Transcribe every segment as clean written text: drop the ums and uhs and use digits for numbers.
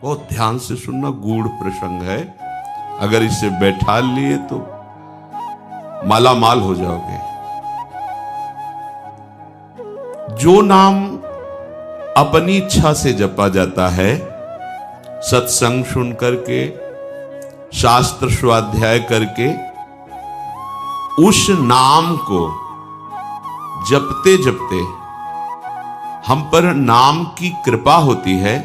बहुत ध्यान से सुनना, गूढ़ प्रसंग है। अगर इसे बैठा लिए तो माला माल हो जाओगे। जो नाम अपनी इच्छा से जपा जाता है, सत्संग सुन करके, शास्त्र स्वाध्याय करके, उस नाम को जपते जपते हम पर नाम की कृपा होती है,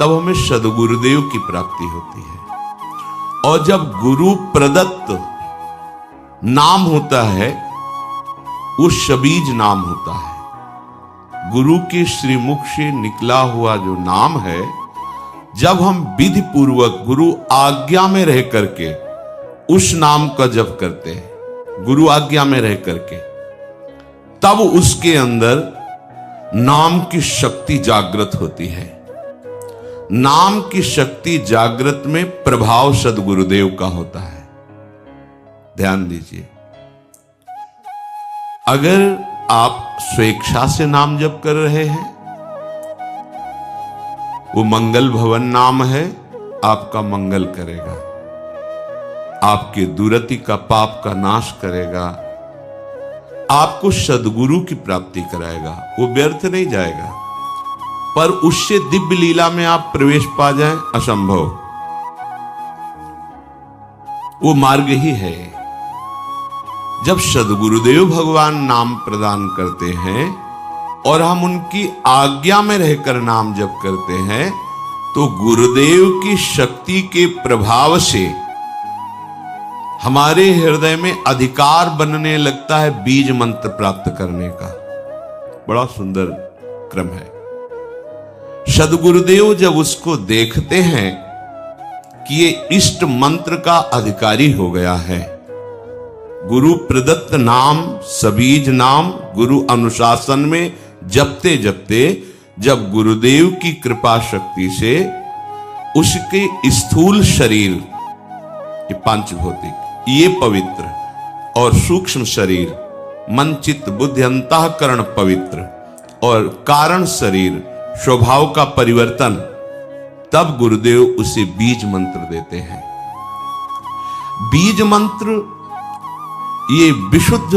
तब हमें सद्गुरुदेव की प्राप्ति होती है। और जब गुरु प्रदत्त नाम होता है, वो शबीज नाम होता है। गुरु के श्रीमुख से निकला हुआ जो नाम है, जब हम विधि पूर्वक गुरु आज्ञा में रह करके उस नाम का जप करते हैं, गुरु आज्ञा में रह करके, तब उसके अंदर नाम की शक्ति जागृत होती है। नाम की शक्ति जागृत में प्रभाव सद्गुरुदेव का होता है। ध्यान दीजिए, अगर आप स्वेच्छा से नाम जप कर रहे हैं, वो मंगल भवन नाम है, आपका मंगल करेगा, आपके दुरति का पाप का नाश करेगा, आपको सद्गुरु की प्राप्ति कराएगा, वो व्यर्थ नहीं जाएगा। पर उससे दिव्य लीला में आप प्रवेश पा जाएं, असंभव। वो मार्ग ही है। जब सद्गुरुदेव भगवान नाम प्रदान करते हैं और हम उनकी आज्ञा में रहकर नाम जप करते हैं, तो गुरुदेव की शक्ति के प्रभाव से हमारे हृदय में अधिकार बनने लगता है बीज मंत्र प्राप्त करने का। बड़ा सुंदर क्रम है। सद्गुरुदेव जब उसको देखते हैं कि ये इष्ट मंत्र का अधिकारी हो गया है, गुरु प्रदत्त नाम, सबीज नाम गुरु अनुशासन में जपते जपते, जब गुरुदेव की कृपा शक्ति से उसके स्थूल शरीर, ये पांचभौतिक, ये पवित्र, और सूक्ष्म शरीर मन चित्त बुद्धि अंतःकरण पवित्र, और कारण शरीर स्वभाव का परिवर्तन, तब गुरुदेव उसे बीज मंत्र देते हैं। बीज मंत्र ये विशुद्ध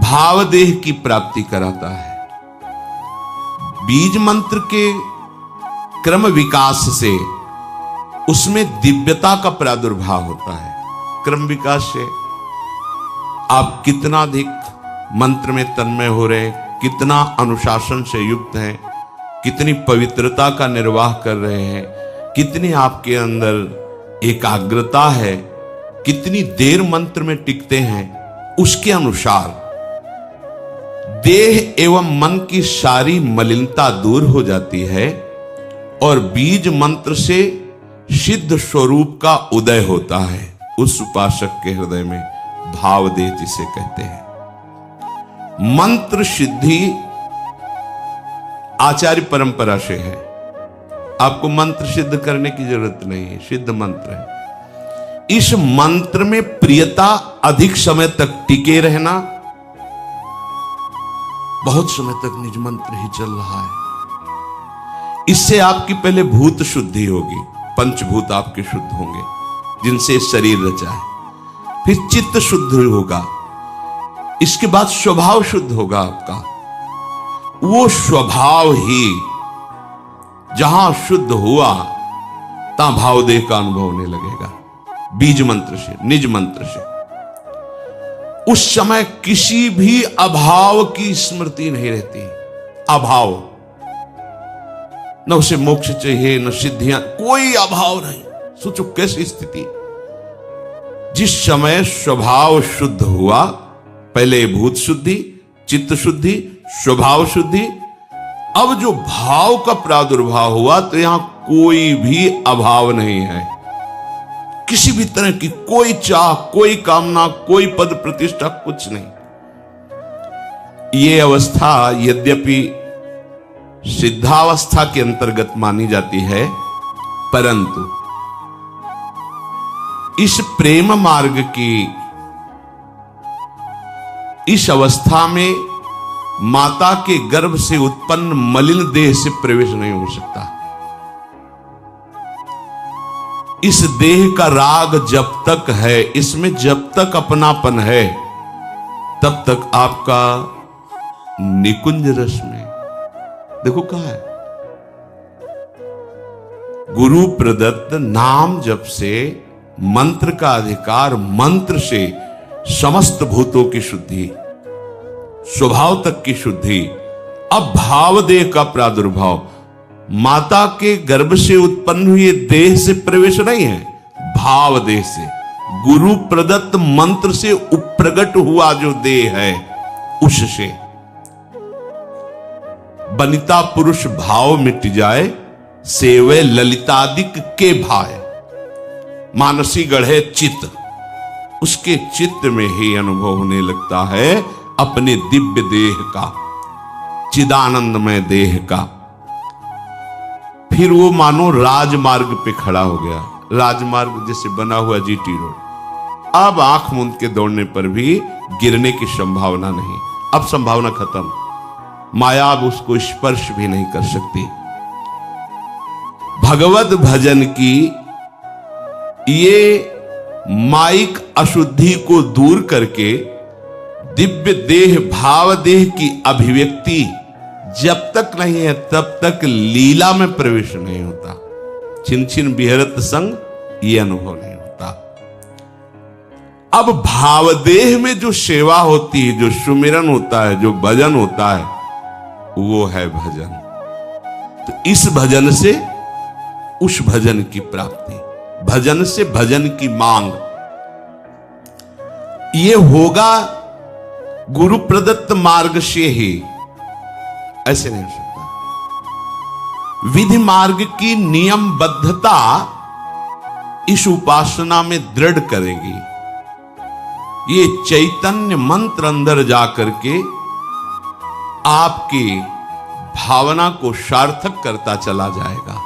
भावदेह की प्राप्ति कराता है। बीज मंत्र के क्रम विकास से उसमें दिव्यता का प्रादुर्भाव होता है। क्रम विकास से आप कितना अधिक मंत्र में तन्मय हो रहे, कितना अनुशासन से युक्त हैं, कितनी पवित्रता का निर्वाह कर रहे हैं, कितनी आपके अंदर एकाग्रता है, कितनी देर मंत्र में टिकते हैं, उसके अनुसार देह एवं मन की सारी मलिनता दूर हो जाती है और बीज मंत्र से सिद्ध स्वरूप का उदय होता है। उस उपासक के हृदय में भावदेह जिसे कहते हैं। मंत्र सिद्धि आचार्य परंपरा से है। आपको मंत्र सिद्ध करने की जरूरत नहीं है, सिद्ध मंत्र है। इस मंत्र में प्रियता, अधिक समय तक टिके रहना, बहुत समय तक निज मंत्र ही चल रहा है, इससे आपकी पहले भूत शुद्धि होगी, पंचभूत आपके शुद्ध होंगे जिनसे शरीर रचा है। फिर चित्त शुद्ध होगा, इसके बाद स्वभाव शुद्ध होगा आपका। वो स्वभाव ही जहां शुद्ध हुआ, तहां भावदेह का अनुभव होने लगेगा। बीज मंत्र से, निज मंत्र से उस समय किसी भी अभाव की स्मृति नहीं रहती। अभाव, न उसे मोक्ष चाहिए, न सिद्धियां, कोई अभाव नहीं। सोचो कैसी स्थिति। जिस समय स्वभाव शुद्ध हुआ, पहले भूत शुद्धि, चित्त शुद्धि, स्वभाव शुद्धि, अब जो भाव का प्रादुर्भाव हुआ, तो यहां कोई भी अभाव नहीं है। किसी भी तरह की कोई चाह, कोई कामना, कोई पद प्रतिष्ठा, कुछ नहीं। ये अवस्था यद्यपि सिद्धावस्था के अंतर्गत मानी जाती है, परंतु इस प्रेम मार्ग की इस अवस्था में माता के गर्भ से उत्पन्न मलिन देह से प्रवेश नहीं हो सकता। इस देह का राग जब तक है, इसमें जब तक अपनापन है, तब तक आपका निकुंज रस में देखो कहा है, गुरु प्रदत्त नाम जप से मंत्र का अधिकार, मंत्र से समस्त भूतों की शुद्धि, स्वभाव तक की शुद्धि। अब भाव देह का प्रादुर्भाव, माता के गर्भ से उत्पन्न हुए देह से प्रवेश नहीं है, भाव देह से, गुरु प्रदत्त मंत्र से उप्रगट हुआ जो देह है उससे। बनिता पुरुष भाव मिट जाए, सेवे ललितादिक के भाए। मानसी गढ़े चित्त, उसके चित्त में ही अनुभव होने लगता है अपने दिव्य देह का, चिदानंदमय देह का। फिर वो मानो राजमार्ग पे खड़ा हो गया, राजमार्ग जैसे बना हुआ जीटी रोड। अब आंख मूंद के दौड़ने पर भी गिरने की संभावना नहीं, अब संभावना खत्म, माया अब उसको स्पर्श भी नहीं कर सकती। भगवत भजन की ये माइक अशुद्धि को दूर करके दिव्य देह भाव देह की अभिव्यक्ति जब तक नहीं है तब तक लीला में प्रवेश नहीं होता। छिन छिन बिहरत संग ये अनुभव नहीं होता। अब भावदेह में जो सेवा होती है, जो सुमिरन होता है, जो भजन होता है, वो है भजन। तो इस भजन से उस भजन की प्राप्ति, भजन से भजन की मांग, ये होगा गुरु प्रदत्त मार्ग से ही, ऐसे नहीं हो सकता। विधि मार्ग की नियमबद्धता इस उपासना में दृढ़ करेगी। ये चैतन्य मंत्र अंदर जाकर के आपकी भावना को सार्थक करता चला जाएगा।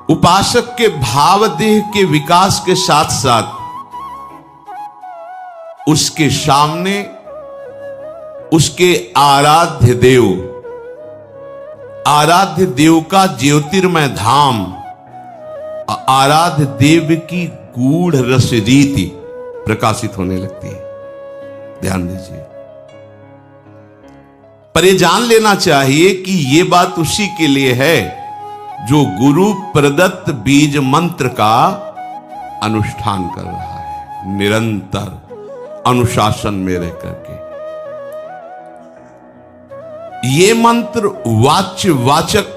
उपासक के भाव देह के विकास के साथ साथ उसके सामने उसके आराध्य देव का ज्योतिर्मय धाम, आराध्य देव की गूढ़ रस रीति प्रकाशित होने लगती है। ध्यान दीजिए, पर ये जान लेना चाहिए कि ये बात उसी के लिए है जो गुरु प्रदत्त बीज मंत्र का अनुष्ठान कर रहा है, निरंतर अनुशासन में रह करके। ये मंत्र वाच्य वाचक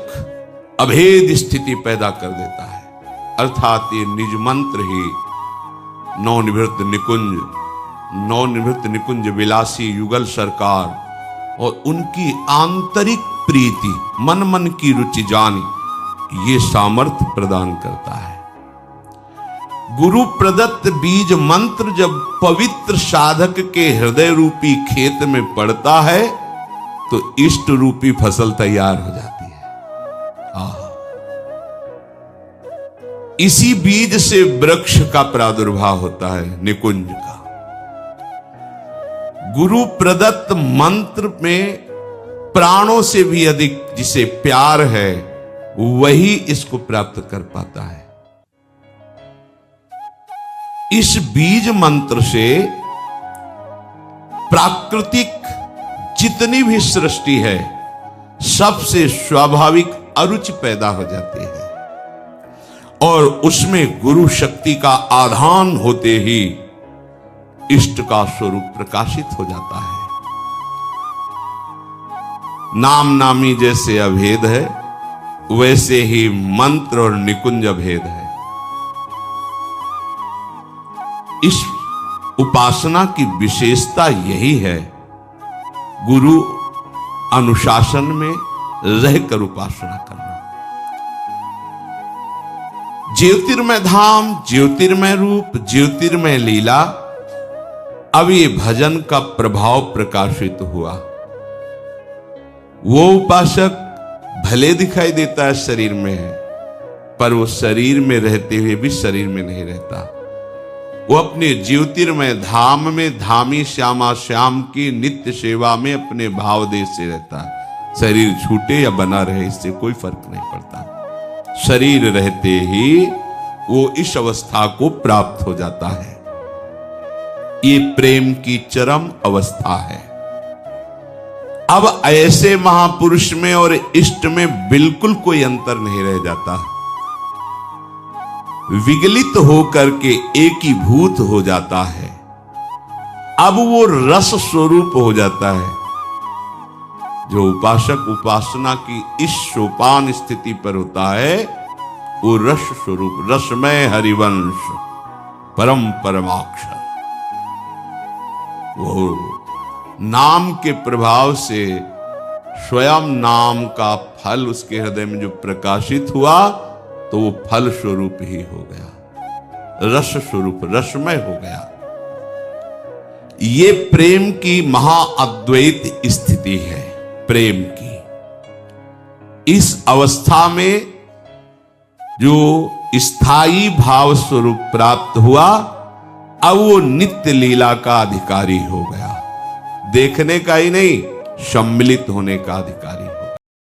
अभेद स्थिति पैदा कर देता है, अर्थात ये निज मंत्र ही नवनिवृत्त निकुंज विलासी युगल सरकार और उनकी आंतरिक प्रीति, मन मन की रुचि जानी, ये सामर्थ्य प्रदान करता है। गुरु प्रदत्त बीज मंत्र जब पवित्र साधक के हृदय रूपी खेत में पड़ता है तो इष्ट रूपी फसल तैयार हो जाती है। इसी बीज से वृक्ष का प्रादुर्भाव होता है, निकुंज का। गुरु प्रदत्त मंत्र में प्राणों से भी अधिक जिसे प्यार है वही इसको प्राप्त कर पाता है। इस बीज मंत्र से प्राकृतिक जितनी भी सृष्टि है सबसे स्वाभाविक अरुचि पैदा हो जाती है और उसमें गुरु शक्ति का आधान होते ही इष्ट का स्वरूप प्रकाशित हो जाता है। नाम नामी जैसे अभेद है वैसे ही मंत्र और निकुंज अभेद है। इस उपासना की विशेषता यही है, गुरु अनुशासन में रहकर उपासना करना। ज्योतिर्मय धाम, ज्योतिर्मय रूप, ज्योतिर्मय लीला, अब ये भजन का प्रभाव प्रकाशित हुआ। वो उपासक भले दिखाई देता है शरीर में है, पर वो शरीर में रहते हुए भी शरीर में नहीं रहता। वो अपने ज्योतिर्मय धाम में धामी श्यामा श्याम की नित्य सेवा में अपने भाव देश से रहता है। शरीर छूटे या बना रहे इससे कोई फर्क नहीं पड़ता। शरीर रहते ही वो इस अवस्था को प्राप्त हो जाता है। ये प्रेम की चरम अवस्था है। अब ऐसे महापुरुष में और इष्ट में बिल्कुल कोई अंतर नहीं रह जाता। विगलित होकर के एकीभूत हो जाता है। अब वो रस स्वरूप हो जाता है। जो उपासक उपासना की इस सोपान स्थिति पर होता है वो रस स्वरूप, रसमय हरिवंश, परम परमाक्षर, वो नाम के प्रभाव से स्वयं नाम का फल उसके हृदय में जो प्रकाशित हुआ तो वो फल स्वरूप ही हो गया, रस स्वरूप, रसमय हो गया। ये प्रेम की महाअद्वैत स्थिति है। प्रेम की इस अवस्था में जो स्थायी भाव स्वरूप प्राप्त हुआ, अब वो नित्य लीला का अधिकारी हो गया। देखने का ही नहीं, सम्मिलित होने का अधिकारी